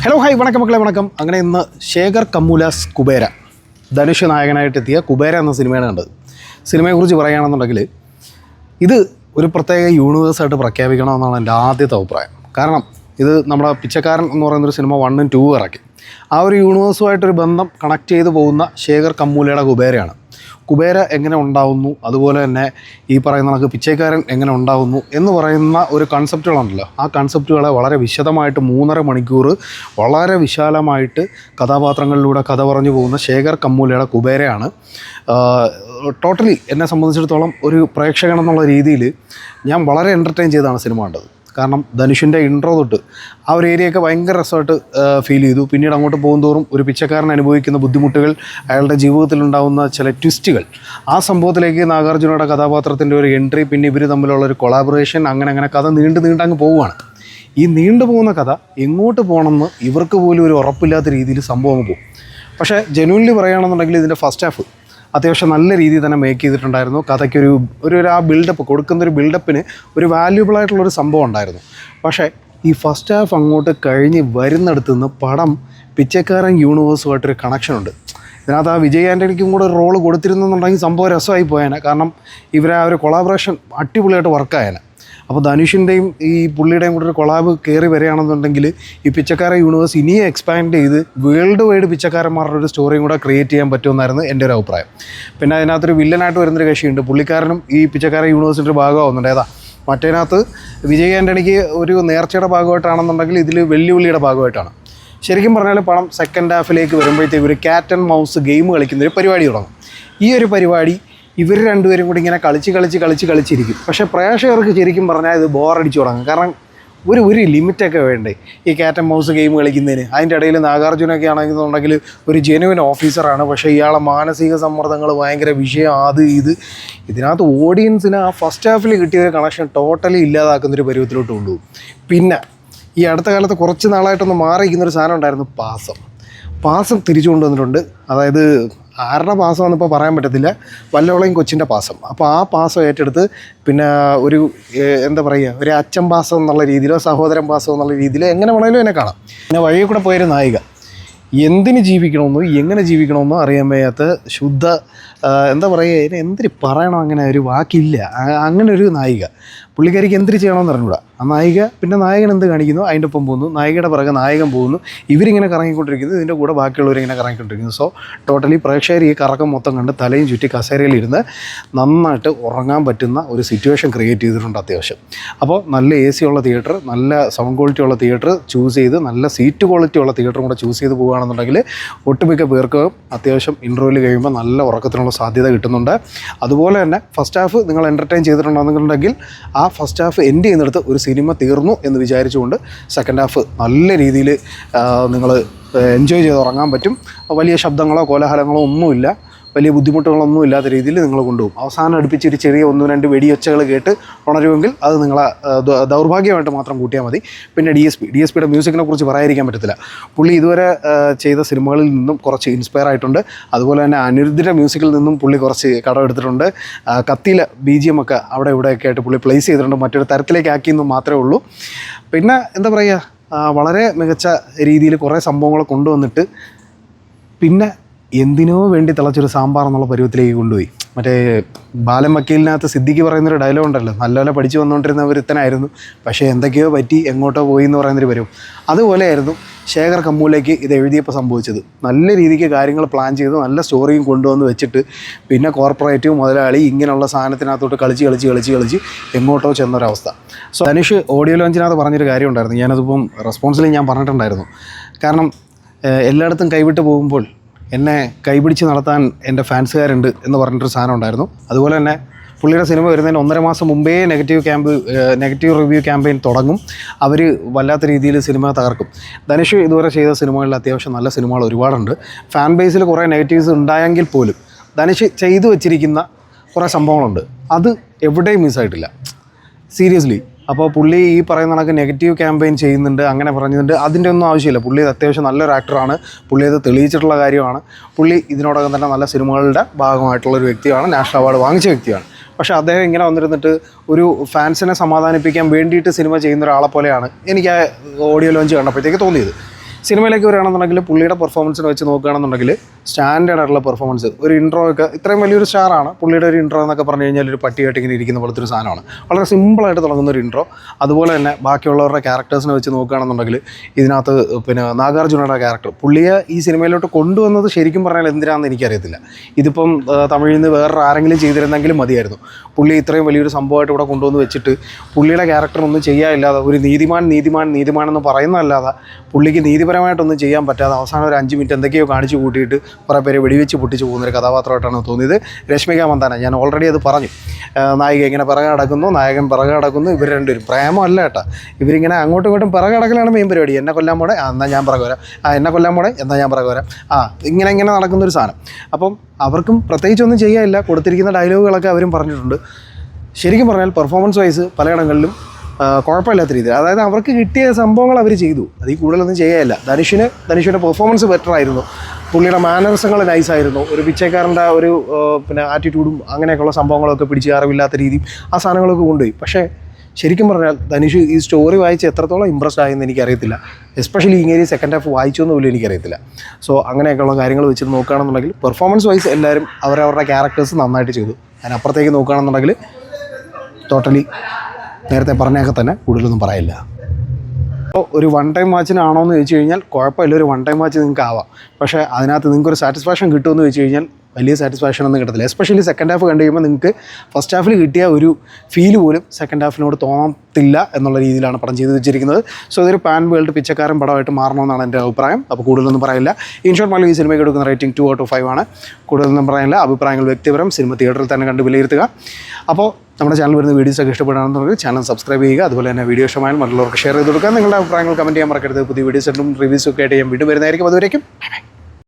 Hello hi വണക്കം മക്കളെ വണക്കം. അങ്ങനെ ഇന്ന് ശേഖർ കമ്മുലാസ് കുബേര ധനുഷ് നായകനായിട്ടെത്തിയ കുബേര എന്ന സിനിമയാണ് കണ്ടത്. സിനിമയെക്കുറിച്ച് പറയുകയാണെന്നുണ്ടെങ്കിൽ ഇത് ഒരു പ്രത്യേക യൂണിവേഴ്സായിട്ട് പ്രഖ്യാപിക്കണമെന്നാണ് എൻ്റെ ആദ്യത്തെ അഭിപ്രായം. കാരണം ഇത് നമ്മുടെ പിച്ചക്കാരൻ എന്ന് പറയുന്നൊരു സിനിമ 1ഉം 2ഉം ഇറക്കി. ആ ഒരു യൂണിവേഴ്സുമായിട്ടൊരു ബന്ധം കണക്ട് ചെയ്ത് പോകുന്ന ശേഖർ കമ്മൂലയുടെ കുബേരയാണ്. കുബേര എങ്ങനെ ഉണ്ടാവുന്നു, അതുപോലെ തന്നെ ഈ പറയുന്ന കണക്ക് പിച്ചക്കാരൻ എങ്ങനെ ഉണ്ടാവുന്നു എന്ന് പറയുന്ന ഒരു കൺസെപ്റ്റുകളുണ്ടല്ലോ, ആ കൺസെപ്റ്റുകളെ വളരെ വിശദമായിട്ട് 3.5 മണിക്കൂർ വളരെ വിശാലമായിട്ട് കഥാപാത്രങ്ങളിലൂടെ കഥ പറഞ്ഞു പോകുന്ന ശേഖർ കമ്മൂലയുടെ കുബേരയാണ്. ടോട്ടലി എന്നെ സംബന്ധിച്ചിടത്തോളം ഒരു പ്രേക്ഷകൻ എന്നുള്ള രീതിയിൽ ഞാൻ വളരെ എൻ്റർടൈൻ ചെയ്താണ് സിനിമ കണ്ടത്. കാരണം ധനുഷിൻ്റെ ഇൻട്രോ തൊട്ട് ആ ഒരു ഏരിയയൊക്കെ ഭയങ്കര രസമായിട്ട് ഫീൽ ചെയ്തു. പിന്നീട് അങ്ങോട്ട് പോകുന്തോറും ഒരു പിച്ചക്കാരൻ അനുഭവിക്കുന്ന ബുദ്ധിമുട്ടുകൾ, അയാളുടെ ജീവിതത്തിലുണ്ടാകുന്ന ചില ട്വിസ്റ്റുകൾ, ആ സംഭവത്തിലേക്ക് നാഗാർജുനയുടെ കഥാപാത്രത്തിൻ്റെ ഒരു എൻട്രി, പിന്നെ ഇവർ തമ്മിലുള്ള ഒരു കൊളാബറേഷൻ, അങ്ങനെ കഥ നീണ്ടങ്ങ് പോവുകയാണ്. ഈ നീണ്ടു പോകുന്ന കഥ എങ്ങോട്ട് പോകണമെന്ന് ഇവർക്ക് പോലും ഒരു ഉറപ്പില്ലാത്ത രീതിയിൽ സംഭവം പോകും. പക്ഷേ ജെന്യൂൻലി പറയുകയാണെന്നുണ്ടെങ്കിൽ ഇതിൻ്റെ ഫസ്റ്റ് ഹാഫ് അത്യാവശ്യം നല്ല രീതിയിൽ തന്നെ മേക്ക് ചെയ്തിട്ടുണ്ടായിരുന്നു. കഥയ്ക്കൊരു ആ ബിൽഡപ്പ് കൊടുക്കുന്നൊരു ബിൽഡപ്പിന് ഒരു വാല്യുബിളായിട്ടുള്ളൊരു സംഭവം ഉണ്ടായിരുന്നു. പക്ഷേ ഈ ഫസ്റ്റ് ഹാഫ് അങ്ങോട്ട് കഴിഞ്ഞ് വരുന്നിടത്തു നിന്ന് പടം പിച്ചക്കാരൻ യൂണിവേഴ്സുമായിട്ടൊരു കണക്ഷനുണ്ട്. ഇതിനകത്ത് ആ വിജയ് ആൻ്റണിക്കും കൂടെ ഒരു റോള് കൊടുത്തിരുന്നെന്നുണ്ടെങ്കിൽ സംഭവം രസമായി പോയേനെ. കാരണം ഇവരെ ആ ഒരു കൊളാബറേഷൻ അടിപൊളിയായിട്ട് വർക്കായേനെ. അപ്പോൾ ധനുഷിൻ്റെയും ഈ പുള്ളിയുടെയും കൂടെ ഒരു കൊളാബ് കയറി വരികയാണെന്നുണ്ടെങ്കിൽ ഈ പിച്ചക്കാരൻ യൂണിവേഴ്സ് ഇനിയും എക്സ്പാൻഡ് ചെയ്ത് വേൾഡ് വൈഡ് പിച്ചക്കാരന്മാരുടെ ഒരു സ്റ്റോറിയും കൂടെ ക്രിയേറ്റ് ചെയ്യാൻ പറ്റുമെന്നായിരുന്നു എൻ്റെ ഒരു അഭിപ്രായം. പിന്നെ അതിനകത്തൊരു വില്ലനായിട്ട് വരുന്നൊരു കക്ഷിയുണ്ട്. പുള്ളിക്കാരനും ഈ പിച്ചക്കാരൻ യൂണിവേഴ്സിൻ്റെ ഒരു ഭാഗമാവുന്നുണ്ട്. ഏതാ മറ്റേതിനകത്ത് വിജയ് ആൻ്റണിക്ക് ഒരു നേർച്ചയുടെ ഭാഗമായിട്ടാണെന്നുണ്ടെങ്കിൽ ഇതിൽ വെല്ലുവിളിയുടെ ഭാഗമായിട്ടാണ്. ശരിക്കും പറഞ്ഞാൽ പടം സെക്കൻഡ് ഹാഫിലേക്ക് വരുമ്പോഴത്തേക്ക് ഒരു ക്യാറ്റ് ആൻഡ് മൗസ് ഗെയിം കളിക്കുന്നൊരു പരിപാടി തുടങ്ങും. ഈ ഒരു പരിപാടി ഇവർ രണ്ടുപേരും കൂടി ഇങ്ങനെ കളിച്ചിരിക്കും. പക്ഷേ പ്രേക്ഷകർക്ക് ശരിക്കും പറഞ്ഞാൽ ഇത് ബോറടിച്ചു തുടങ്ങും. കാരണം ഒരു ലിമിറ്റൊക്കെ വേണ്ടേ ഈ ക്യാറ്റ് ആൻഡ് മൗസ് ഗെയിം കളിക്കുന്നതിന്. അതിൻ്റെ ഇടയിൽ നാഗാർജുനൊക്കെ ആണെന്നുണ്ടെങ്കിൽ ഒരു ജെനുവിൻ ഓഫീസറാണ്, പക്ഷേ ഇയാളെ മാനസിക സമ്മർദ്ദങ്ങൾ ഭയങ്കര വിഷയം, അത് ഇതിനകത്ത് ഓഡിയൻസിന് ആ ഫസ്റ്റ് ഹാഫിൽ കിട്ടിയ കണക്ഷൻ ടോട്ടലി ഇല്ലാതാക്കുന്നൊരു പരുവത്തിലോട്ട് കൊണ്ടുപോകും. പിന്നെ ഈ അടുത്ത കാലത്ത് കുറച്ച് നാളായിട്ടൊന്ന് മാറിയിരിക്കുന്നൊരു സാധനം ഉണ്ടായിരുന്നു, പാസം തിരിച്ചു കൊണ്ടുവന്നിട്ടുണ്ട്. അതായത് ആരുടെ പാസമാണെന്ന് ഇപ്പോൾ പറയാൻ പറ്റത്തില്ല, വല്ലവളയും കൊച്ചിൻ്റെ പാസം. അപ്പോൾ ആ പാസം ഏറ്റെടുത്ത് പിന്നെ ഒരു എന്താ പറയുക, ഒരു അച്ഛൻ പാസം എന്നുള്ള രീതിയിലോ സഹോദരൻ പാസം എന്നുള്ള രീതിയിലോ എങ്ങനെ വേണമെങ്കിലും എന്നെ കാണാം. പിന്നെ വഴിയിൽ കൂടെ പോയൊരു നായിക എന്തിന് ജീവിക്കണമെന്നോ എങ്ങനെ ജീവിക്കണമെന്നോ അറിയാൻ വയ്യാത്ത ശുദ്ധ എന്താ പറയുക, ഇതിന് എന്തിന് പറയണം, അങ്ങനെ ഒരു വാക്കില്ല. അങ്ങനെ ഒരു നായിക, പുള്ളിക്കാരിക്ക് എന്തിന് ചെയ്യണമെന്ന് അറിഞ്ഞൂടാ. ആ നായിക പിന്നെ നായകൻ എന്ത് കാണിക്കുന്നു അതിൻ്റെ ഒപ്പം പോകുന്നു, നായികയുടെ പിറകെ നായകൻ പോകുന്നു, ഇവരിങ്ങനെ കറങ്ങിക്കൊണ്ടിരിക്കുന്നു, ഇതിൻ്റെ കൂടെ ബാക്കിയുള്ളവരിങ്ങനെ കറങ്ങിക്കൊണ്ടിരിക്കുന്നു. സോ ടോട്ടലി പ്രേക്ഷകർ ഈ കറക്കം മൊത്തം കണ്ട് തലയും ചുറ്റി കസേരയിലിരുന്ന് നന്നായിട്ട് ഉറങ്ങാൻ പറ്റുന്ന ഒരു സിറ്റുവേഷൻ ക്രിയേറ്റ് ചെയ്തിട്ടുണ്ട് അത്യാവശ്യം. അപ്പോൾ നല്ല AC ഉള്ള തിയേറ്റർ, നല്ല സൗണ്ട് ക്വാളിറ്റി ഉള്ള തിയേറ്റർ ചൂസ് ചെയ്ത്, നല്ല സീറ്റ് ക്വാളിറ്റി ഉള്ള തിയേറ്ററും കൂടെ ചൂസ് ചെയ്ത് പോവുകയാണെന്നുണ്ടെങ്കിൽ ഒട്ടുമിക്ക പേർക്ക് അത്യാവശ്യം ഇൻ്റർവ്യൂവിൽ കഴിയുമ്പോൾ നല്ല ഉറക്കത്തിനുള്ള സാധ്യത കിട്ടുന്നുണ്ട്. അതുപോലെ തന്നെ ഫസ്റ്റ് ഹാഫ് നിങ്ങൾ എൻ്റർടൈൻ ചെയ്തിട്ടുണ്ടെന്നുണ്ടെങ്കിൽ ആ ഫസ്റ്റ് ഹാഫ് എൻഡ് ചെയ്യുന്നിടത്ത് ഒരു സിനിമ തീർന്നു എന്ന് വിചാരിച്ചുകൊണ്ട് സെക്കൻഡ് ഹാഫ് നല്ല രീതിയിൽ നിങ്ങൾ എൻജോയ് ചെയ്ത് ഉറങ്ങാൻ പറ്റും. വലിയ ശബ്ദങ്ങളോ കോലാഹലങ്ങളോ ഒന്നുമില്ല, വലിയ ബുദ്ധിമുട്ടുകളൊന്നും ഇല്ലാത്ത രീതിയിൽ നിങ്ങൾ കൊണ്ടുപോകും. അവസാനം അടുപ്പിച്ചൊരു ചെറിയ 1-2 വെടിയൊച്ചകൾ കേട്ട് ഉണരുമെങ്കിൽ അത് നിങ്ങളെ ദൗർഭാഗ്യമായിട്ട് മാത്രം കൂട്ടിയാൽ മതി. പിന്നെ DSPയുടെ മ്യൂസിക്കിനെ കുറിച്ച് പറയാതിരിക്കാൻ പറ്റത്തില്ല. പുള്ളി ഇതുവരെ ചെയ്ത സിനിമകളിൽ നിന്നും കുറച്ച് ഇൻസ്പയർ ആയിട്ടുണ്ട്. അതുപോലെ തന്നെ അനിരുദ്ധിൻ്റെ മ്യൂസിക്കിൽ നിന്നും പുള്ളി കുറച്ച് കടമെടുത്തിട്ടുണ്ട്. കത്തിയിലെ BGM ഒക്കെ അവിടെ ഇവിടെയൊക്കെ ആയിട്ട് പുള്ളി പ്ലേസ് ചെയ്തിട്ടുണ്ട്. മറ്റൊരു തരത്തിലേക്ക് ആക്കിയെന്ന് മാത്രമേ ഉള്ളൂ. പിന്നെ എന്താ പറയുക, വളരെ മികച്ച രീതിയിൽ കുറേ സംഭവങ്ങൾ കൊണ്ടുവന്നിട്ട് പിന്നെ എന്തിനോ വേണ്ടി തിളച്ചൊരു സാമ്പാർ എന്നുള്ള പരുവത്തിലേക്ക് കൊണ്ടുപോയി. മറ്റേ ബാലൻ വക്കീലിനകത്ത് സിദ്ദിഖ് പറയുന്നൊരു ഡയലോഗ് ഉണ്ടല്ലോ, നല്ലപോലെ പഠിച്ചു വന്നുകൊണ്ടിരുന്ന ഒരുത്തനായിരുന്നു, പക്ഷേ എന്തൊക്കെയോ പറ്റി എങ്ങോട്ടോ പോയി എന്ന് പറയുന്നൊരു വരും. അതുപോലെയായിരുന്നു ശേഖർ കമ്മൂലയ്ക്ക് ഇത് എഴുതിയപ്പോൾ സംഭവിച്ചത്. നല്ല രീതിക്ക് കാര്യങ്ങൾ പ്ലാൻ ചെയ്ത് നല്ല സ്റ്റോറിയും കൊണ്ടുവന്ന് വെച്ചിട്ട് പിന്നെ കോർപ്പറേറ്റീവ് മുതലാളി ഇങ്ങനെയുള്ള സാധനത്തിനകത്തോട്ട് കളിച്ച് എങ്ങോട്ടോ ചെന്നൊരവസ്ഥ. സോ ധനുഷ് ഓഡിയോ ലോഞ്ചിനകത്ത് പറഞ്ഞൊരു കാര്യം ഉണ്ടായിരുന്നു, ഞാനതിപ്പം റെസ്പോൺസിൽ ഞാൻ പറഞ്ഞിട്ടുണ്ടായിരുന്നു. കാരണം എല്ലായിടത്തും കൈവിട്ട് പോകുമ്പോൾ എന്നെ കൈപിടിച്ച് നടത്താൻ എൻ്റെ ഫാൻസുകാരുണ്ട് എന്ന് പറഞ്ഞിട്ടൊരു സാധനം ഉണ്ടായിരുന്നു. അതുപോലെ തന്നെ പുള്ളിയുടെ സിനിമ വരുന്നതിന് 1.5 മാസം മുമ്പേ നെഗറ്റീവ് റിവ്യൂ ക്യാമ്പയിൻ തുടങ്ങും. അവർ വല്ലാത്ത രീതിയിൽ സിനിമ തകർക്കും. ധനുഷ് ഇതുവരെ ചെയ്ത സിനിമകളിൽ അത്യാവശ്യം നല്ല സിനിമകൾ ഒരുപാടുണ്ട്. ഫാൻ ബേസിൽ കുറേ നെഗറ്റീവ്സ് ഉണ്ടായെങ്കിൽ പോലും ധനുഷ് ചെയ്തു വച്ചിരിക്കുന്ന കുറേ സംഭവങ്ങളുണ്ട്, അത് എവിടെയും മിസ്സായിട്ടില്ല, സീരിയസ്ലി. അപ്പോൾ പുള്ളി ഈ പറയുന്ന കണക്ക് നെഗറ്റീവ് ക്യാമ്പയിൻ ചെയ്യുന്നുണ്ട്, അങ്ങനെ പറഞ്ഞിട്ടുണ്ട്, അതിൻ്റെ ഒന്നും ആവശ്യമില്ല. പുള്ളി അത്യാവശ്യം നല്ലൊരു ആക്ടറാണ്, പുള്ളി അത് തെളിയിച്ചിട്ടുള്ള കാര്യമാണ്. പുള്ളി ഇതിനോടകം തന്നെ നല്ല സിനിമകളുടെ ഭാഗമായിട്ടുള്ളൊരു വ്യക്തിയാണ്, നാഷണൽ അവാർഡ് വാങ്ങിച്ച വ്യക്തിയാണ്. പക്ഷേ അദ്ദേഹം ഇങ്ങനെ വന്നിരുന്നിട്ട് ഒരു ഫാൻസിനെ സമാധാനിപ്പിക്കാൻ വേണ്ടിയിട്ട് സിനിമ ചെയ്യുന്ന ഒരാളെ പോലെയാണ് എനിക്ക് ആ ഓഡിയോ ലോഞ്ച് കണ്ടപ്പോഴത്തേക്ക് തോന്നിയത്. സിനിമയിലേക്ക് വരികയാണെന്നുണ്ടെങ്കിൽ പുള്ളിയുടെ പെർഫോമൻസിനെ വെച്ച് നോക്കുകയാണെന്നുണ്ടെങ്കിൽ സ്റ്റാൻഡേർഡ് ആയിട്ടുള്ള പെർഫോമൻസ്. ഒരു ഇൻട്രോ ഒക്കെ ഇത്രയും വലിയൊരു സ്റ്റാറാണ്, പുള്ളിയുടെ ഒരു ഇൻട്രോ എന്നൊക്കെ പറഞ്ഞു കഴിഞ്ഞാൽ ഒരു പട്ടിയായിട്ട് ഇങ്ങനെ ഇരിക്കുന്ന പോലത്തെ ഒരു സാധനമാണ്. വളരെ സിമ്പിളായിട്ട് തുടങ്ങുന്ന ഒരു ഇൻട്രോ. അതുപോലെ തന്നെ ബാക്കിയുള്ളവരുടെ ക്യാരക്ടേഴ്സിനെ വെച്ച് നോക്കുകയാണെന്നുണ്ടെങ്കിൽ ഇതിനകത്ത് പിന്നെ നാഗാർജുനയുടെ ക്യാരക്ടർ പുള്ളിയെ ഈ സിനിമയിലോട്ട് കൊണ്ടുവന്നത് ശരിക്കും പറഞ്ഞാൽ എന്തിനാണെന്ന് എനിക്കറിയത്തില്ല. ഇതിപ്പം തമിഴിൽ നിന്ന് വേറെ ആരെങ്കിലും ചെയ്തിരുന്നെങ്കിലും മതിയായിരുന്നു. പുള്ളി ഇത്രയും വലിയൊരു സംഭവമായിട്ട് ഇവിടെ കൊണ്ടുവന്ന് വെച്ചിട്ട് പുള്ളിയുടെ ക്യാരക്ടറൊന്നും ചെയ്യാനില്ലാതെ ഒരു നീതിമാൻ എന്ന് പറയുന്നതല്ലാതെ പുള്ളിക്ക് നീതിപരമായിട്ടൊന്നും ചെയ്യാൻ പറ്റാതെ അവസാനം ഒരു 5 മിനിറ്റ് എന്തൊക്കെയോ കാണിച്ചു കൂട്ടിയിട്ട് കുറേ പേരെ വെടിവെച്ച് പൊട്ടിച്ച് പോകുന്നൊരു കഥാപാത്രമായിട്ടാണ് തോന്നിയത്. രശ്മിക മന്ദാന, ഞാൻ ഓൾറെഡി അത് പറഞ്ഞു. നായിക ഇങ്ങനെ പിറകെ നടക്കുന്നു, നായകൻ പിറകെ നടക്കുന്നു, ഇവർ രണ്ടുപേരും പ്രേമമല്ല കേട്ടോ, ഇവരിങ്ങനെ അങ്ങോട്ടും ഇങ്ങോട്ടും പിറകെ നടക്കലാണ് മെയിൻ പരിപാടി. എന്നെ കൊല്ലാൻ പോടെ, എന്നാൽ ഞാൻ പിറകെ വരാം, എന്നെ കൊല്ലാൻ പോടെ, എന്നാൽ ഞാൻ പിറകെ വരാം, ഇങ്ങനെ നടക്കുന്നൊരു സാധനം. അപ്പം അവർക്കും പ്രത്യേകിച്ചൊന്നും ചെയ്യാനില്ല, കൊടുത്തിരിക്കുന്ന ഡയലോഗുകളൊക്കെ അവരും പറഞ്ഞിട്ടുണ്ട്. ശരിക്കും പറഞ്ഞാൽ പെർഫോമൻസ് വൈസ് പലയിടങ്ങളിലും കുഴപ്പമില്ലാത്ത രീതിയിൽ, അതായത് അവർക്ക് കിട്ടിയ സംഭവങ്ങൾ അവർ ചെയ്തു, അതിൽ കൂടുതലൊന്നും ചെയ്യാനില്ല. ധനുഷിൻ്റെ പെർഫോമൻസ് ബെറ്റർ ആയിരുന്നു, പുള്ളിയുടെ മാനറിസങ്ങൾ നൈസായിരുന്നു, ഒരു പിച്ചക്കാരൻ്റെ ഒരു പിന്നെ ആറ്റിറ്റ്യൂഡും അങ്ങനെയൊക്കെയുള്ള സംഭവങ്ങളൊക്കെ പിടിച്ച് അറിവില്ലാത്ത രീതിയും ആ സാധനങ്ങളൊക്കെ കൊണ്ടുപോയി. പക്ഷേ ശരിക്കും പറഞ്ഞാൽ ധനുഷ് ഈ സ്റ്റോറി വായിച്ച് എത്രത്തോളം ഇമ്പ്രസ്ഡ് ആയെന്ന് എനിക്കറിയത്തില്ല. എസ്പെഷ്യലി ഇങ്ങനെ സെക്കൻഡ് ഹാഫ് വായിച്ചൊന്നും പോലും എനിക്കറിയത്തില്ല. സോ അങ്ങനെയൊക്കെയുള്ള കാര്യങ്ങൾ വെച്ചിട്ട് നോക്കുകയാണെന്നുണ്ടെങ്കിൽ പെർഫോമൻസ് വൈസ് എല്ലാവരും അവരവരുടെ ക്യാരക്ടേഴ്സ് നന്നായിട്ട് ചെയ്തു. അതിനപ്പുറത്തേക്ക് നോക്കുകയാണെന്നുണ്ടെങ്കിൽ ടോട്ടലി നേരത്തെ പറഞ്ഞൊക്കെ തന്നെ കൂടുതലൊന്നും പറയില്ല. അപ്പോൾ ഒരു വൺ ടൈം വാച്ചിനാണോ എന്ന് ചോദിച്ചു കഴിഞ്ഞാൽ കുഴപ്പമില്ല, ഒരു വൺ ടൈം വാച്ച് നിങ്ങൾക്ക് ആവാം. പക്ഷേ അതിനകത്ത് നിങ്ങൾക്കൊരു സാറ്റിസ്ഫാക്ഷൻ കിട്ടുമെന്ന് ചോദിച്ചു കഴിഞ്ഞാൽ വലിയ സാറ്റിസ്ഫാക്ഷൻ ഒന്നും കിട്ടത്തില്ല. എസ്പെഷ്യലി സെക്കൻഡ് ഹാഫ് കണ്ടു കഴിയുമ്പോൾ നിങ്ങൾക്ക് ഫസ്റ്റ് ഹാഫിൽ കിട്ടിയ ഒരു ഫീല് പോലും സെക്കൻഡ് ഹാഫിനോട് തോന്നത്തില്ല എന്നുള്ള രീതിയിലാണ് പടം ചെയ്ത് വെച്ചിരിക്കുന്നത്. സോ ഇതൊരു പാൻ വേൾഡ് പിച്ചക്കാരൻ പടമായിട്ട് മാറണമെന്നാണ് എൻ്റെ അഭിപ്രായം. അപ്പോൾ കൂടുതലൊന്നും പറയില്ല. ഇൻഷോർട്ട് മലയാളി ഈ സിനിമയ്ക്ക് കൊടുക്കുന്ന റേറ്റിംഗ് 2 out of 5 ആണ്. കൂടുതലൊന്നും പറയാനില്ല. അഭിപ്രായങ്ങൾ വ്യക്തിപരം, സിനിമ തിയേറ്ററിൽ തന്നെ കണ്ട് വിലയിരുത്തുക. അപ്പോൾ നമ്മുടെ ചാനൽ വരുന്ന വീഡിയോസൊക്കെ ഇഷ്ടപ്പെടുകയാണെന്നുണ്ടെങ്കിൽ ചാനൽ സബ്സ്ക്രൈബ് ചെയ്യുക. അതുപോലെ തന്നെ വീഡിയോ ഇഷ്ടമായാൽ മറ്റുള്ളവർക്ക് ഷെയർ ചെയ്ത് കൊടുക്കുക. നിങ്ങളുടെ അഭിപ്രായങ്ങൾ കമൻറ്റ് ചെയ്യാൻ മറക്കരുത്. പുതിയ വീഡിയോസും റിവ്യൂസും ഒക്കെ ആയിട്ട് ഞാൻ വീണ്ടും വരുന്നതായിരിക്കും. അതുവരേക്കും ബൈ ബൈ.